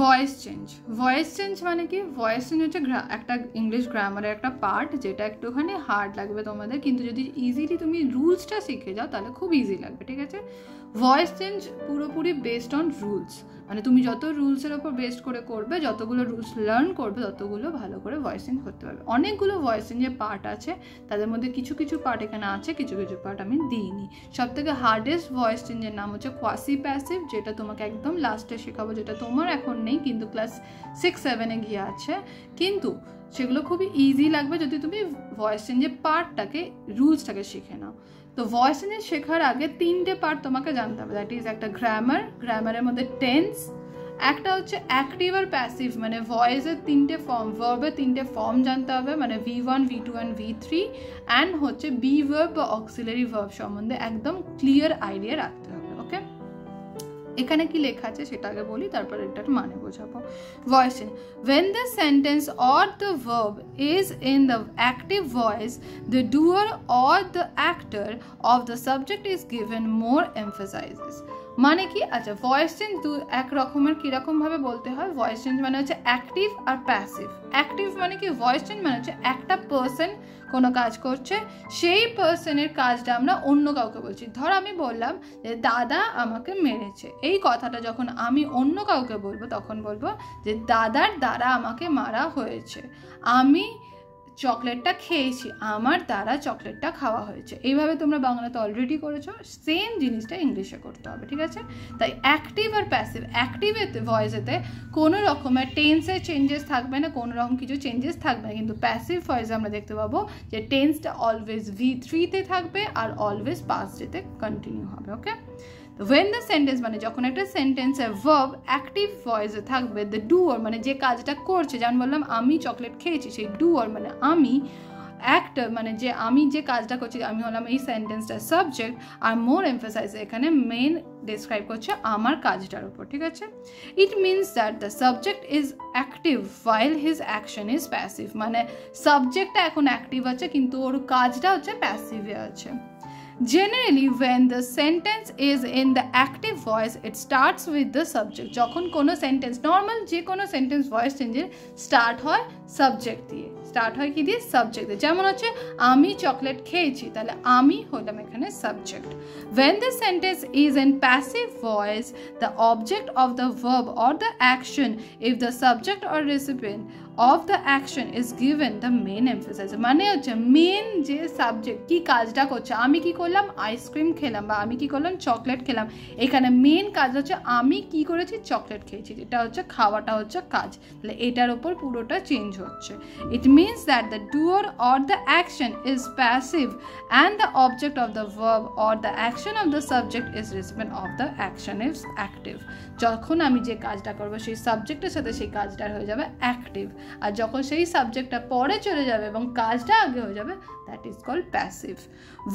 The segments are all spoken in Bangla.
ভয়েস চেঞ্জ মানে কি? ভয়েস চেঞ্জ হচ্ছে একটা ইংলিশ গ্রামারের একটা পার্ট, যেটা একটুখানি হার্ড লাগবে তোমাদের, কিন্তু যদি ইজিলি তুমি রুলসটা শিখে যাও তাহলে খুব ইজি লাগবে, ঠিক আছে? ভয়েস চেঞ্জ পুরোপুরি বেসড অন রুলস, মানে তুমি যত রুলসের ওপর বেসড করে করবে, যতগুলো রুলস লার্ন করবে, ততগুলো ভালো করে ভয়েস চেঞ্জ করতে পারবে। অনেকগুলো ভয়েস চেঞ্জের পার্ট আছে, তাদের মধ্যে কিছু কিছু পার্ট এখানে আছে, কিছু কিছু পার্ট আমি দিইনি। সবথেকে হার্ডেস্ট ভয়েস চেঞ্জের নাম হচ্ছে কোয়াসি প্যাসিভ, যেটা তোমাকে একদম লাস্টে শেখাবো, যেটা তোমার এখন নেই, কিন্তু ক্লাস 6-7-এ গিয়ে আছে। কিন্তু সেগুলো খুবই ইজি লাগবে যদি তুমি ভয়েস চেঞ্জের পার্টটাকে, রুলসটাকে শিখে নাও। তো ভয়েস চেঞ্জ শেখার আগে 3টে পার্ট তোমাকে জানতে হবে। দ্যাট ইজ একটা গ্রামারের মধ্যে টেন্স, একটা হচ্ছে অ্যাক্টিভ আর প্যাসিভ, মানে ভয়েসের 3টে ফর্ম, ভার্বের 3টে ফর্ম জানতে হবে, মানে V1, V2 and V3, and হচ্ছে বি ভার্ব বা অক্সিলারি ভার্ব সম্বন্ধে একদম ক্লিয়ার আইডিয়া রাখতে হবে। ওকে, এখানে কি লেখা আছে সেটা আগে বলি, তারপর এটার মানে বোঝাবো। Voice change: when the sentence or the verb is in the active voice, the doer or the actor of the subject is given more emphasis. মানে কি? আচ্ছা, ভয়েস চেঞ্জ এক রকমের, কিরকম ভাবে বলতে হয়? ভয়েস চেঞ্জ মানে হচ্ছে অ্যাক্টিভ আর প্যাসিভ। অ্যাক্টিভ মানে কি? ভয়েস চেঞ্জ মানে হচ্ছে একটা পার্সন কোনো কাজ করছে, সেই পার্সনের কাজটা আমরা অন্য কাউকে বলছি। ধর আমি বললাম যে দাদা আমাকে মেরেছে, এই কথাটা যখন আমি অন্য কাউকে বলবো তখন বলবো যে দাদার দ্বারা আমাকে মারা হয়েছে। আমি চকলেটটা খেয়েছি, আমার দ্বারা চকলেটটা খাওয়া হয়েছে। এইভাবে তোমরা বাংলাতে অলরেডি করেছো, সেম জিনিসটা ইংলিশে করতে হবে, ঠিক আছে? তাই অ্যাক্টিভ আর প্যাসিভ, অ্যাক্টিভ ভয়েসেতে কোনো রকমের টেন্সের চেঞ্জেস থাকবে না, কোনো রকম কিছু চেঞ্জেস থাকবে না, কিন্তু প্যাসিভ ভয়েসে আমরা দেখতে পাবো যে টেন্সটা অলওয়েজ V3-তে থাকবে আর অলওয়েজ পাস্ট ডেতে কন্টিনিউ হবে। ওকে, তো when the sentence মানে যখন একটা সেন্টেন্সের ভার্ব অ্যাক্টিভ ভয়েসে থাকবে, the doer মানে যে কাজটা করছে, যেমন বললাম আমি চকলেট খেয়েছি, সেই doer মানে আমি, অ্যাক্টর মানে যে আমি যে কাজটা করছি, আমি হলাম এই সেন্টেন্সটার সাবজেক্ট, আর মোর এমফাসাইজ এখানে মেন ডিসক্রাইব করছে আমার কাজটার উপর, ঠিক আছে? ইট means that the subject is active while his action is passive, মানে সাবজেক্টটা এখন অ্যাক্টিভ আছে কিন্তু ওর কাজটা হচ্ছে প্যাসিভে আছে। Generally, when the sentence is in the active voice, it starts with the subject. যখন কোনো সেন্টেন্স, নর্মাল যে কোনো সেন্টেন্স ভয়েস চেঞ্জের স্টার্ট হয় সাবজেক্ট দিয়ে, স্টার্ট হয় কি দিয়ে? সাবজেক্ট দিয়ে। যেমন হচ্ছে আমি চকলেট খেয়েছি, তাহলে আমি হলাম এখানে subject. When the sentence is in passive voice, the object of the verb or the action, if the subject or recipient of the action is given the main emphasis, মানে হচ্ছে মেন যে সাবজেক্ট কি কাজটা করছে, আমি কি করলাম? আইসক্রিম খেলাম, বা আমি কি করলাম? চকলেট খেলাম। এখানে মেন কাজ হচ্ছে আমি কি করেছি? চকলেট খেয়েছি, এটা হচ্ছে খাওয়াটা হচ্ছে কাজ, তাহলে এটার উপর পুরোটা চেঞ্জ হচ্ছে। It means that the doer or the action is passive and the object of the verb or the action of the subject is recipient of the action is active. যখন আমি যে কাজটা করবো সেই সাবজেক্টের সাথে সেই কাজটা হয়ে যাবে অ্যাক্টিভ, আর যখন সেই সাবজেক্টটা পরে চলে যাবে এবং কাজটা আগে হয়ে যাবে, that is called passive.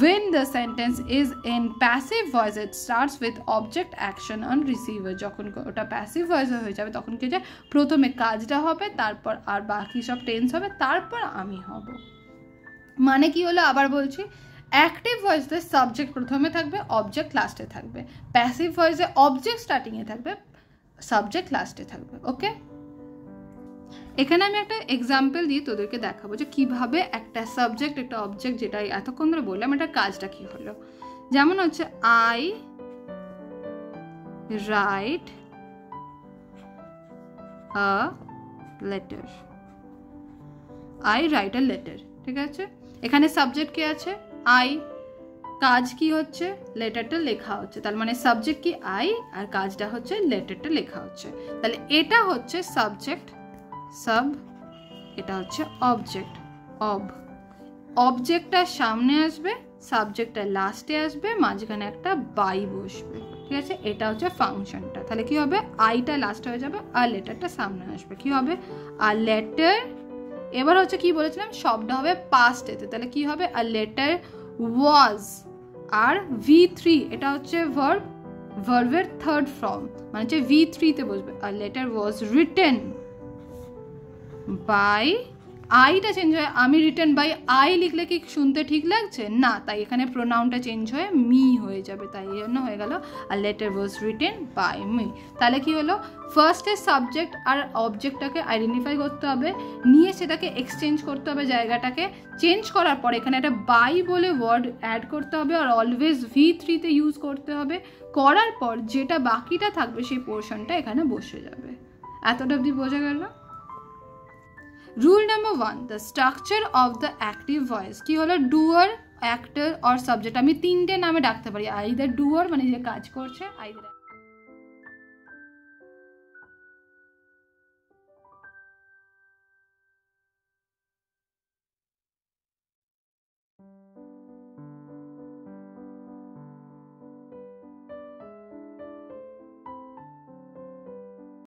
When the sentence is in passive voice, it starts with object, action on receiver. যখন ওটা প্যাসিভ ভয়েসে হয়ে যাবে তখন কি যে প্রথমে কাজটা হবে, তারপর আর বাকি সব টেন্স হবে, তারপর আমি হব। মানে কি হলো? আবার বলছি, অ্যাক্টিভ ভয়েসে সাবজেক্ট প্রথমে থাকবে, অবজেক্ট লাস্টে থাকবে। প্যাসিভ ভয়েসে অবজেক্ট স্টার্টিংয়ে থাকবে, সাবজেক্ট লাস্টে থাকবে। ওকে, এখানে আমি একটা এক্সাম্পল দিয়ে তোদেরকে দেখাবো যে কিভাবে একটা সাবজেক্ট, একটা অবজেক্ট, যেটা এতক্ষণ ধরে বললাম, এটা কাজটা কি হলো। যেমন হচ্ছে I write a letter, I write a letter, ঠিক আছে? এখানে সাবজেক্ট কে আছে? আই। কাজ কি হচ্ছে? লেটারটা লেখা হচ্ছে, তার মানে সাবজেক্ট কি? আই, আর কাজটা হচ্ছে লেটারটা লেখা হচ্ছে। তাহলে এটা হচ্ছে সাবজেক্ট, সাব, এটা হচ্ছে অবজেক্ট, অব। অবজেক্টটা সামনে আসবে, সাবজেক্টটা লাস্টে আসবে, মাঝখানে একটা বাই বসবে, ঠিক আছে? এটা হচ্ছে ফাংশনটা। তাহলে কি হবে? আইটা লাস্টে হয়ে যাবে আর লেটারটা সামনে আসবে, কি হবে? আর লেটার। এবার হচ্ছে কি বলেছিলাম, শব্দ হবে পাস্ট এতে, তাহলে কি হবে? আর লেটার ওয়াজ, আর V3 এটা হচ্ছে ভার্ব, ভার্বের থার্ড ফর্ম, মানে হচ্ছে V3-তে বসবে। আর লেটার ওয়াজ রিটেন by আইটা চেঞ্জ হয়, আমি রিটেন বাই আই লিখলে কি শুনতে ঠিক লাগছে না, তাই এখানে প্রোনাউনটা চেঞ্জ হয়ে মি হয়ে যাবে, তাই জন্য হয়ে গেল a letter was written by me. তাহলে কি হলো, ফার্স্টে সাবজেক্ট আর অবজেক্টটাকে আইডেন্টিফাই করতে হবে, নিয়ে সেটাকে এক্সচেঞ্জ করতে হবে, জায়গাটাকে চেঞ্জ করার পর এখানে একটা বাই বলে ওয়ার্ড অ্যাড করতে হবে, আর অলওয়েজ V3-তে ইউজ করতে হবে, করার পর যেটা বাকিটা থাকবে সেই পোর্শনটা এখানে বসে যাবে। এতটা অবধি বোঝা গেল? Rule number 1, the structure of the active voice কি হলো, ডুয়ার, অ্যাক্টর অর সাবজেক্ট। আমি তিনটে নামে ডাকতে পারি, আইদার ডুয়ার মানে যে কাজ করছে, আইদার